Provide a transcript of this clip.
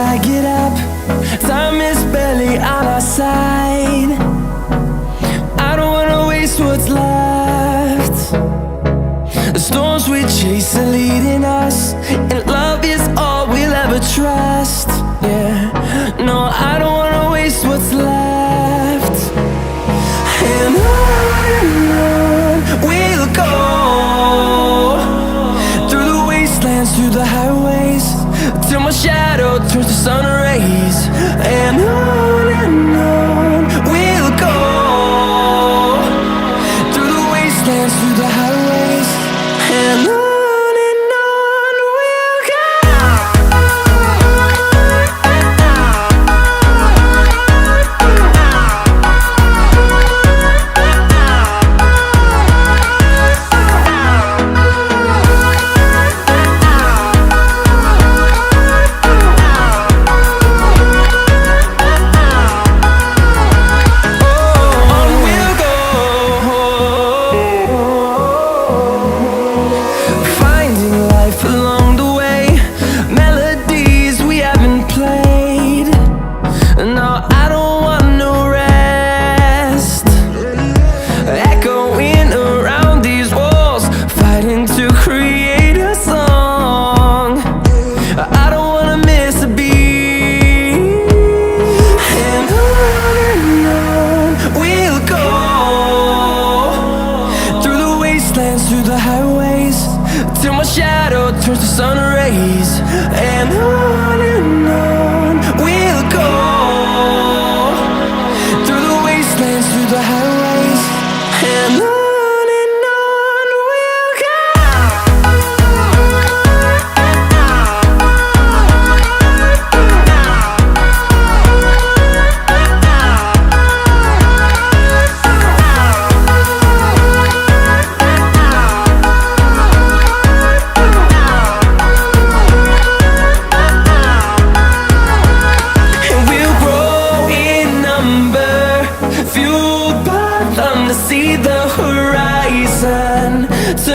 I get up, time is barely on our side. I don't wanna waste what's left. The storms we chase are leading us, and love is all we'll ever trust. Yeah, no, I